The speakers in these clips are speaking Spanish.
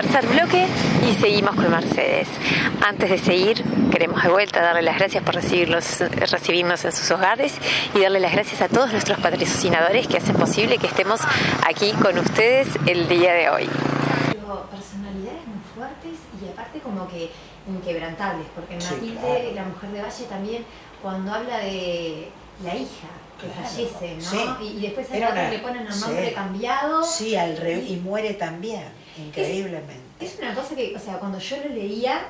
tercer bloque y seguimos con Mercedes. Antes de seguir, queremos de vuelta darle las gracias por recibirnos en sus hogares y darle las gracias a todos nuestros patrocinadores que hacen posible que estemos aquí con ustedes el día de hoy. Personalidades muy fuertes y aparte como que inquebrantables, porque en Matilde, la mujer de Valle, también cuando habla de la hija que fallece, ¿no? Sí. Y después al otro le ponen el nombre cambiado. Sí, y muere también, increíblemente. Es una cosa que, o sea, cuando yo lo leía,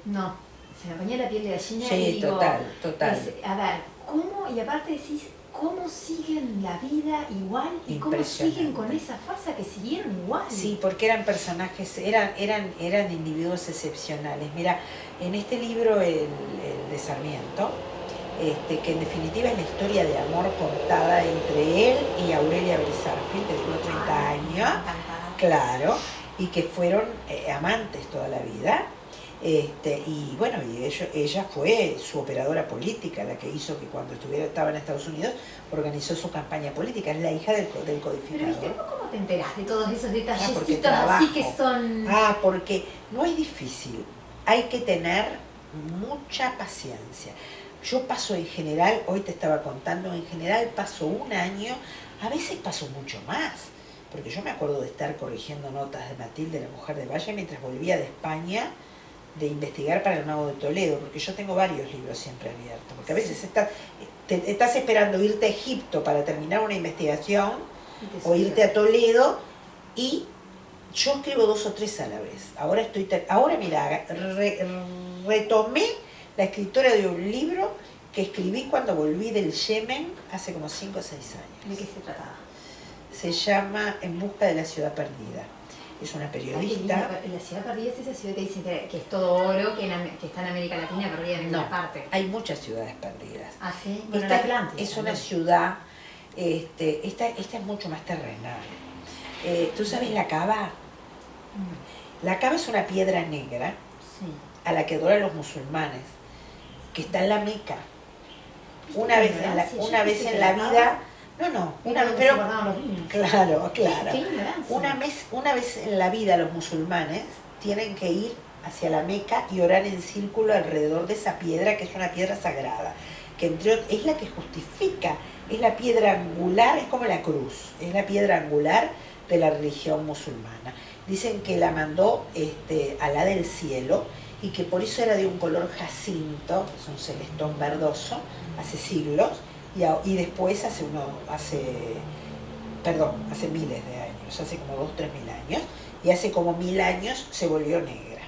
no, se me ponía la piel de gallina y digo, total. A ver, ¿cómo? Y aparte decís, ¿cómo siguen la vida igual? ¿Y cómo siguen con esa farsa que siguieron igual? Sí, porque eran personajes, eran individuos excepcionales. Mira, en este libro, el de Sarmiento, que en definitiva es la historia de amor contada entre él y Aurelia Brizarfield, que duró 30 años, claro, y que fueron amantes toda la vida. Y bueno, ella fue su operadora política, la que hizo que cuando estaba en Estados Unidos organizó su campaña política. Es la hija del codificador. Pero ¿viste? ¿Cómo te enterás de todos esos detallecitos así que son? Porque no es difícil, hay que tener mucha paciencia. Yo paso en general, hoy te estaba contando, en general paso un año, a veces paso mucho más, porque yo me acuerdo de estar corrigiendo notas de Matilde, la mujer de Valle, mientras volvía de España, de investigar para el Mago de Toledo, porque yo tengo varios libros siempre abiertos, porque a veces estás esperando irte a Egipto para terminar una investigación, o irte a Toledo, y yo escribo 2 o 3 a la vez. Ahora mira, retomé la escritora de un libro que escribí cuando volví del Yemen hace como 5 o 6 años. ¿De qué se trataba? Se llama En busca de la ciudad perdida. Es una periodista. La ciudad perdida es esa ciudad que dicen que es todo oro, que está en América Latina, perdida en ninguna parte. Hay muchas ciudades perdidas. Ah, sí. Bueno, esta Atlántida, es una ciudad, esta es mucho más terrenal. ¿Tú sabes la Cava? La Cava es una piedra negra a la que adoran los musulmanes, que está en la Meca. Una vez en la vida. Pero claro. Una vez en la vida los musulmanes tienen que ir hacia la Meca y orar en círculo alrededor de esa piedra, que es una piedra sagrada, que es la que justifica, es la piedra angular, es como la cruz, es la piedra angular de la religión musulmana. Dicen que la mandó Alá del cielo, y que por eso era de un color jacinto, es un celestón verdoso, hace siglos, y después hace miles de años, hace como 2.000 o 3.000 años, y hace como 1.000 años se volvió negra.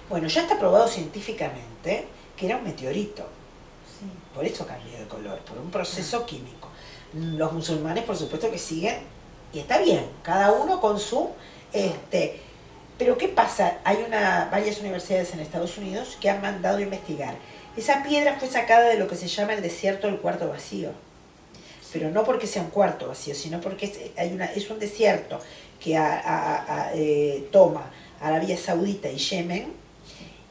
Bueno, ya está probado científicamente que era un meteorito, por eso cambió de color, por un proceso químico. Los musulmanes, por supuesto que siguen, y está bien, cada uno con su... Pero ¿qué pasa? Hay varias universidades en Estados Unidos que han mandado a investigar. Esa piedra fue sacada de lo que se llama el desierto del cuarto vacío. Pero no porque sea un cuarto vacío, sino porque es un desierto que toma Arabia Saudita y Yemen,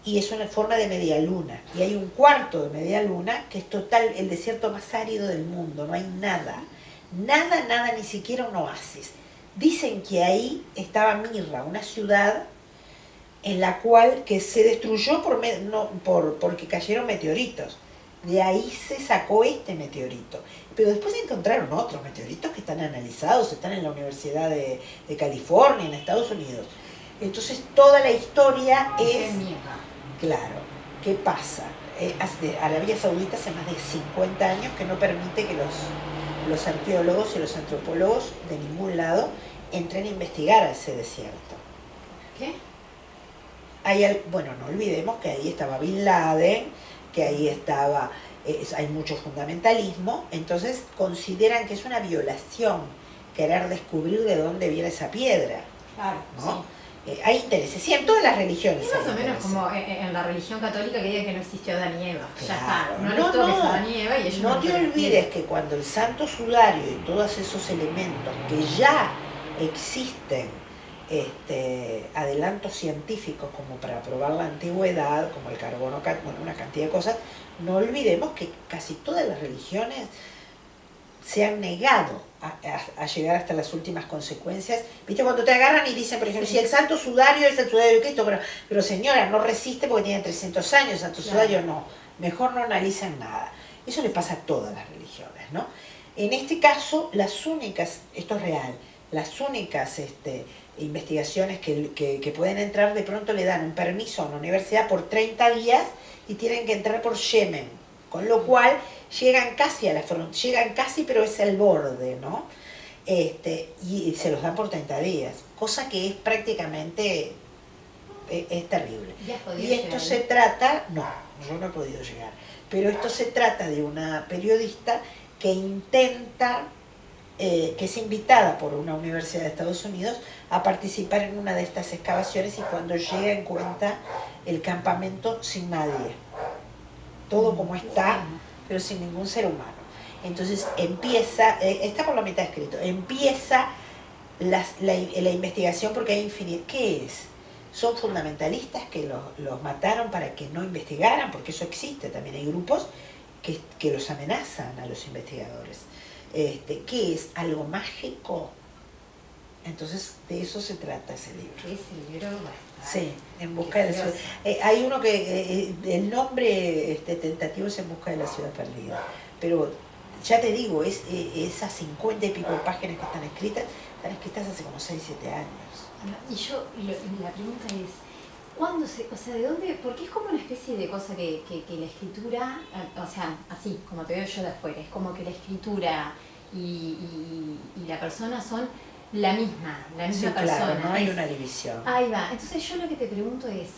y es una forma de media luna. Y hay un cuarto de media luna que es el desierto más árido del mundo. No hay nada, ni siquiera un oasis. Dicen que ahí estaba Mirra, una ciudad en la cual que se destruyó porque cayeron meteoritos. De ahí se sacó este meteorito. Pero después encontraron otros meteoritos que están analizados, están en la Universidad de California, en Estados Unidos. Entonces toda la historia es... Claro, ¿qué pasa? Arabia Saudita hace más de 50 años que no permite que los arqueólogos y los antropólogos de ningún lado entren a investigar a ese desierto. ¿Qué? Bueno, no olvidemos que ahí estaba Bin Laden, que ahí estaba, hay mucho fundamentalismo, entonces consideran que es una violación querer descubrir de dónde viene esa piedra. Claro, ¿no? Hay intereses, sí, en todas las religiones. Es más o menos como en la religión católica que diga que no existió Adán y Eva. Claro. Ya está, no les toques a Adán y Eva y ellos no te olvides que cuando el Santo Sudario y todos esos elementos que ya existen, adelantos científicos como para probar la antigüedad, como el carbono, bueno, una cantidad de cosas, no olvidemos que casi todas las religiones se han negado a llegar hasta las últimas consecuencias. ¿Viste? Cuando te agarran y dicen, por ejemplo, si el santo sudario es el sudario de Cristo, pero señora, no resiste porque tiene 300 años, el santo sudario no. Mejor no analicen nada. Eso le pasa a todas las religiones, ¿no? En este caso, las únicas, esto es real, las únicas investigaciones que pueden entrar, de pronto le dan un permiso a una universidad por 30 días y tienen que entrar por Yemen, con lo cual llegan casi a la frontera, llegan casi, pero es el borde, ¿no? Y se los dan por 30 días, cosa que es prácticamente, es terrible. Y esto se trata, no, yo no he podido llegar, pero esto se trata de una periodista que intenta, que es invitada por una universidad de Estados Unidos a participar en una de estas excavaciones, y cuando llega encuentra el campamento sin nadie, todo como está, pero sin ningún ser humano. Entonces empieza, está por la mitad escrito, empieza la investigación, porque hay infinidad. ¿Qué es? Son fundamentalistas que los mataron para que no investigaran, porque eso existe, también hay grupos que los amenazan a los investigadores. ¿Qué es? ¿Algo mágico? Entonces de eso se trata ese libro. Ese libro va a estar. Sí, En busca de la ciudad. Hay uno que el nombre tentativo es En busca de la ciudad perdida, pero ya te digo, esas 50 y pico de páginas que están escritas hace como 6, 7 años. Y la pregunta es, ¿cuándo o sea, de dónde? Porque es como una especie de cosa que la escritura, o sea, así, como te veo yo de afuera, es como que la escritura y la persona son la misma Sí, persona. claro, no hay una división. Ahí va. Entonces yo lo que te pregunto es,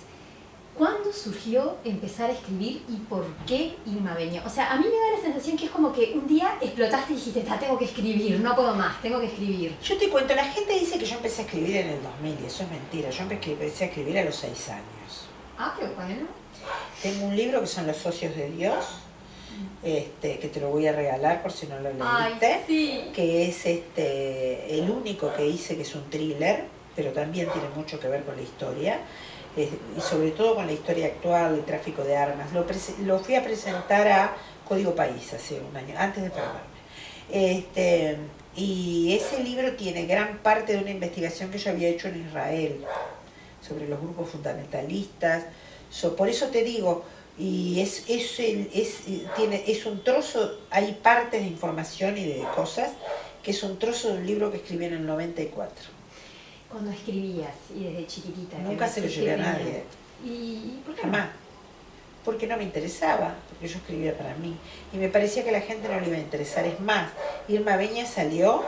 ¿cuándo surgió empezar a escribir y por qué Irma Beño? O sea, a mí me da la sensación que es como que un día explotaste y dijiste, tengo que escribir, no puedo más, tengo que escribir. Yo te cuento, la gente dice que yo empecé a escribir en el 2000, y eso es mentira. Yo empecé a escribir a los 6 años. Ah, qué bueno. Tengo un libro que son Los Socios de Dios, que te lo voy a regalar por si no lo leíste. Ay, sí. Que es el único que hice, que es un thriller, pero también tiene mucho que ver con la historia, y sobre todo con la historia actual, el tráfico de armas. Lo fui a presentar a Código País hace un año, antes de enfermarme. Y ese libro tiene gran parte de una investigación que yo había hecho en Israel sobre los grupos fundamentalistas. Por eso te digo, y es un trozo, hay partes de información y de cosas que es un trozo de un libro que escribí en el 94. Cuando escribías y desde chiquitita. Nunca se lo llevé a nadie. ¿Y por qué? Jamás. Porque no me interesaba, porque yo escribía para mí. Y me parecía que a la gente no le iba a interesar. Es más, Irma Beño salió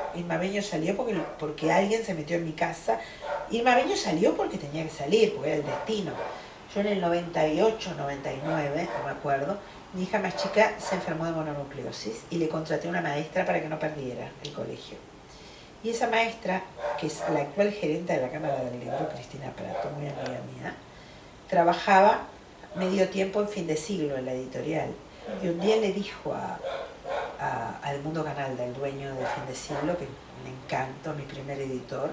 porque alguien se metió en mi casa. Irma Beño salió porque tenía que salir, porque era el destino. Yo en el 98, 99, no me acuerdo, mi hija más chica se enfermó de mononucleosis y le contraté a una maestra para que no perdiera el colegio. Y esa maestra, que es la actual gerente de la Cámara del Libro, Cristina Prato, muy amiga mía, trabajaba medio tiempo en Fin de Siglo en la editorial. Y un día le dijo a Edmundo Canalda, el dueño de Fin de Siglo, que me encantó, mi primer editor,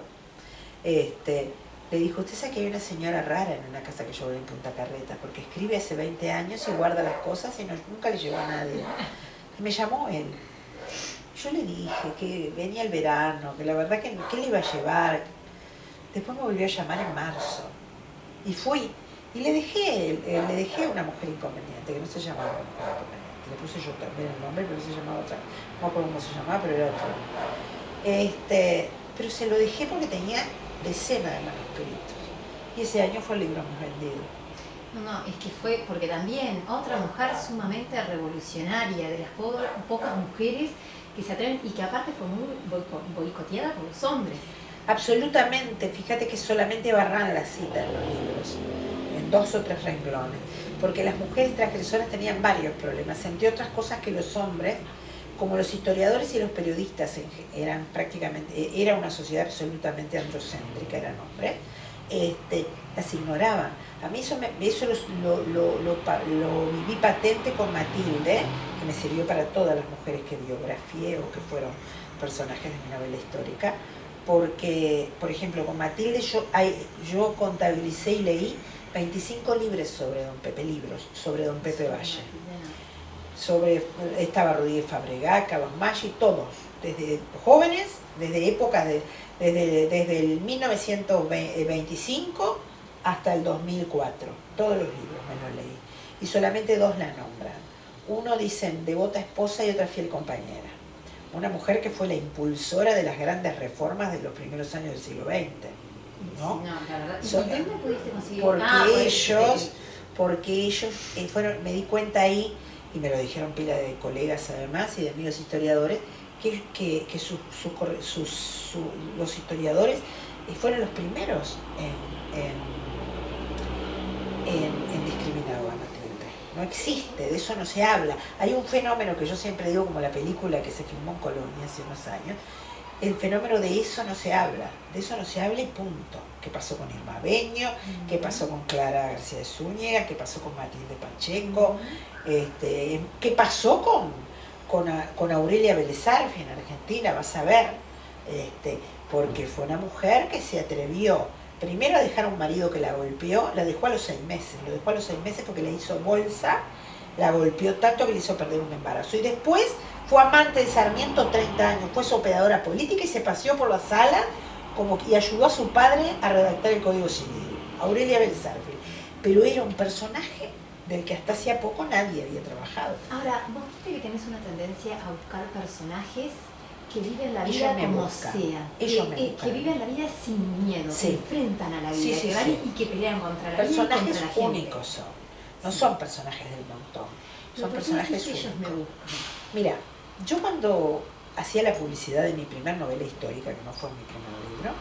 le dijo, usted sabe que hay una señora rara en una casa que yo voy en Punta Carretas, porque escribe hace 20 años y guarda las cosas y nunca le llevó a nadie. Y me llamó él. Yo le dije que venía el verano, que la verdad que le iba a llevar. Después me volvió a llamar en marzo. Y fui. Y le dejé a una mujer inconveniente, que no se llamaba Mujer Inconveniente. Le puse yo también el nombre, pero se llamaba otra. No me acuerdo cómo se llamaba, pero era otra. Pero se lo dejé porque tenía decenas de manuscritos. Y ese año fue el libro más vendido. No, es que fue porque también otra mujer sumamente revolucionaria, de las pocas mujeres que se atreven y que aparte fue muy boicoteada por los hombres. Absolutamente, fíjate que solamente Barrán la cita en los libros, en 2 o 3 renglones, porque las mujeres transgresoras tenían varios problemas, entre otras cosas que los hombres, como los historiadores y los periodistas eran prácticamente, era una sociedad absolutamente androcéntrica, eran hombres, las ignoraban. A mí eso lo viví patente con Matilde, que me sirvió para todas las mujeres que biografié o que fueron personajes de mi novela histórica, porque, por ejemplo, con Matilde yo contabilicé y leí 25 libros sobre don Pepe Valle. estaba Rodríguez Fabregat, Carlos Maggi, todos, desde jóvenes, desde épocas, desde el 1925 hasta el 2004, todos los libros me los leí, y solamente dos la nombran. Uno dicen devota esposa y otra fiel compañera. Una mujer que fue la impulsora de las grandes reformas de los primeros años del siglo XX, ¿no? Sí, no, la verdad. ¿Y Son- dónde pudiste conseguir? porque ellos fueron, me di cuenta ahí, y me lo dijeron pila de colegas además y de amigos historiadores, que los historiadores fueron los primeros en discriminar a Matilde. No existe, de eso no se habla. Hay un fenómeno que yo siempre digo, como la película que se filmó en Colonia hace unos años, el fenómeno de eso no se habla, y punto. ¿Qué pasó con Irma Beño? ¿Qué pasó con Clara García de Zúñiga? ¿Qué pasó con Matilde Pacheco? ¿Qué pasó con Aurelia Vélez Arfi en Argentina? Vas a ver, porque fue una mujer que se atrevió primero a dejar a un marido que la golpeó, la dejó a los 6 meses, lo dejó a los 6 meses porque le hizo bolsa, la golpeó tanto que le hizo perder un embarazo, y después fue amante de Sarmiento 30 años, fue su operadora política y se paseó por la sala y ayudó a su padre a redactar el Código Civil, Aurelia Vélez Arfi, pero era un personaje del que hasta hacía poco nadie había trabajado. Ahora, vos viste que tenés una tendencia a buscar personajes que viven la vida como sea, que viven la vida sin miedo, que enfrentan a la vida, que van y que pelean contra la vida y contra la gente. Personajes únicos son, no son personajes del montón, son personajes únicos. Me buscan? Mira, yo cuando hacía la publicidad de mi primer novela histórica, que no fue mi primer libro,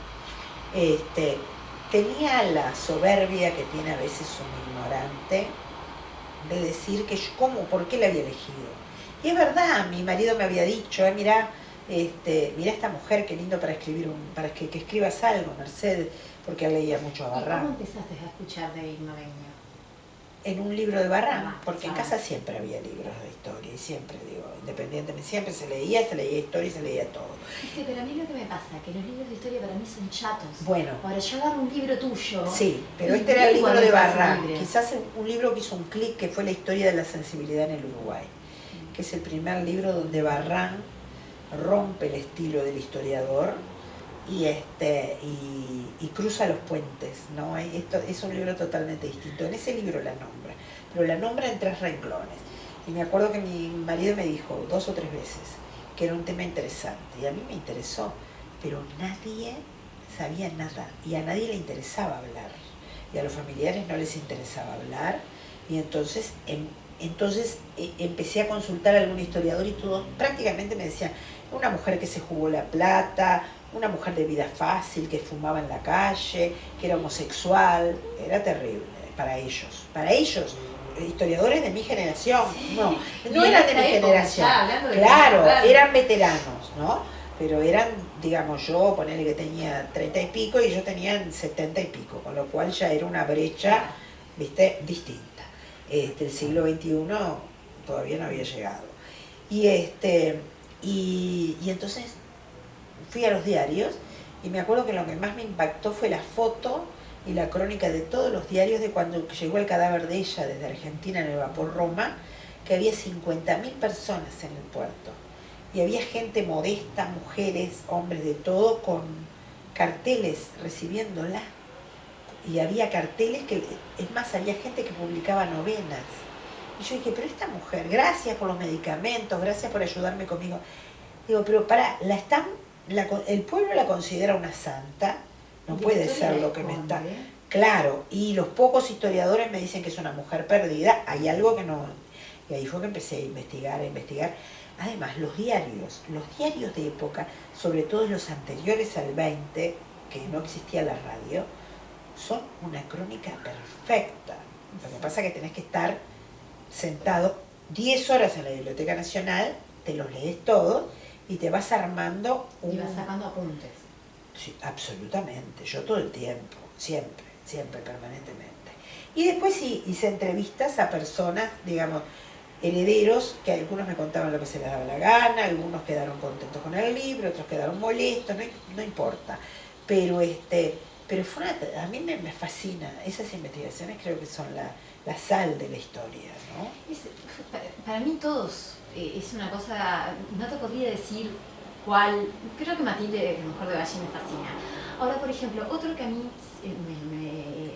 tenía la soberbia que tiene a veces un ignorante de decir que por qué la había elegido. Y es verdad, mi marido me había dicho, mirá esta mujer, qué lindo para escribir, para que escribas algo, Mercedes, porque él leía mucho a Barrán. ¿Y cómo empezaste a escuchar de Irma Beño? En un libro de Barrán, porque en casa siempre había libros de historia, y siempre, independientemente, siempre se leía historia y se leía todo. Pero a mí lo que me pasa, que los libros de historia para mí son chatos. Bueno. Ahora, yo agarro un libro tuyo. Sí, pero este era el libro de Barrán. Quizás un libro que hizo un clic, que fue la historia de la sensibilidad en el Uruguay, que es el primer libro donde Barrán rompe el estilo del historiador y cruza los puentes, ¿no? Esto es un libro totalmente distinto. En ese libro la nombra, pero la nombra en 3 renglones. Y me acuerdo que mi marido me dijo 2 o 3 veces que era un tema interesante, y a mí me interesó, pero nadie sabía nada, y a nadie le interesaba hablar, y a los familiares no les interesaba hablar, y entonces empecé a consultar a algún historiador y todos prácticamente me decían, una mujer que se jugó la plata, una mujer de vida fácil, que fumaba en la calle, que era homosexual, era terrible para ellos, historiadores de mi generación, no eran de mi generación, claro, eran veteranos, ¿no? Pero eran, digamos, yo, ponele que tenía 30 y pico y yo tenía 70 y pico, con lo cual ya era una brecha, ¿viste?, distinta. El siglo XXI todavía no había llegado. Y entonces fui a los diarios y me acuerdo que lo que más me impactó fue la foto y la crónica de todos los diarios de cuando llegó el cadáver de ella desde Argentina en el vapor Roma, que había 50.000 personas en el puerto. Y había gente modesta, mujeres, hombres de todo, con carteles recibiéndola. Y había carteles es más, había gente que publicaba novenas. Y yo dije, pero esta mujer, gracias por los medicamentos, gracias por ayudarme conmigo. Digo, pero el pueblo la considera una santa, no puede ser lo que me está... Claro, y los pocos historiadores me dicen que es una mujer perdida, hay algo que no... Y ahí fue que empecé a investigar. Además, los diarios de época, sobre todo los anteriores al 20, que no existía la radio, son una crónica perfecta. Lo que pasa es que tenés que estar sentado 10 horas en la Biblioteca Nacional, te los lees todos y te vas armando y vas sacando apuntes. Sí, absolutamente, yo todo el tiempo, siempre, permanentemente. Y después sí, hice entrevistas a personas, digamos, herederos, que algunos me contaban lo que se les daba la gana, algunos quedaron contentos con el libro, otros quedaron molestos, no importa. Pero Pero a mí me fascina, esas investigaciones creo que son la sal de la historia, ¿no? Para mí todos, es una cosa, no te podría decir cuál, creo que Matilde, el mejor de Valle, me fascina. Ahora, por ejemplo, otro que a mí,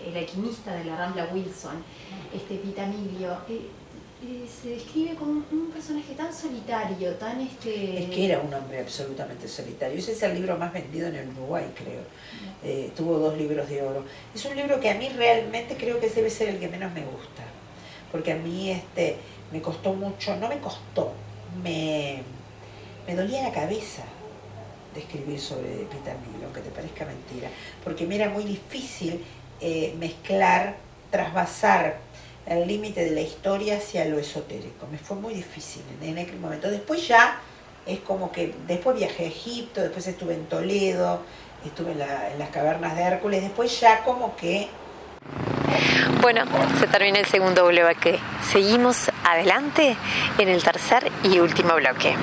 el alquimista de la Rambla Wilson, Pitamiglio, se describe como un personaje tan solitario, tan Es que era un hombre absolutamente solitario. Ese es el libro más vendido en el Uruguay, creo. Tuvo 2 libros de oro. Es un libro que a mí realmente creo que debe ser el que menos me gusta. Porque a mí me costó mucho, no me costó, me dolía la cabeza de escribir sobre Pitamiglio, aunque te parezca mentira. Porque me era muy difícil mezclar, trasvasar el límite de la historia hacia lo esotérico. Me fue muy difícil en aquel momento. Después ya es como que, después viajé a Egipto, después estuve en Toledo, estuve en las cavernas de Hércules, después ya como que... Bueno, se termina el segundo bloque. Seguimos adelante en el tercer y último bloque.